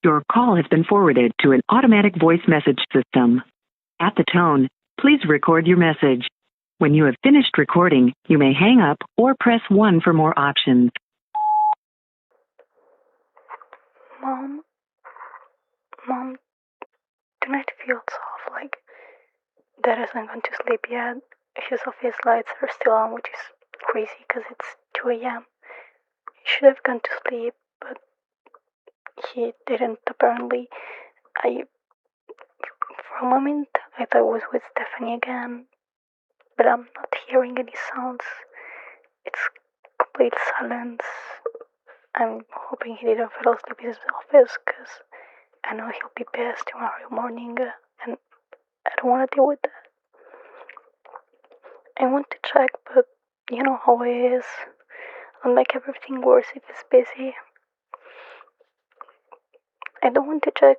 Your call has been forwarded to an automatic voice message system. At the tone, please record your message. When you have finished recording, you may hang up or press 1 for more options. Mom, tonight feels off, like Dad hasn't gone to sleep yet. His office lights are still on, which is crazy because it's 2 a.m. He should have gone to sleep, but he didn't apparently. For a moment, I thought it was with Stephanie again, but I'm not hearing any sounds. It's complete silence. I'm hoping he didn't fall asleep in his office, because I know he'll be pissed tomorrow morning, and I don't want to deal with that. I want to check, but you know how it is. I'll make everything worse if it's busy. I don't want to check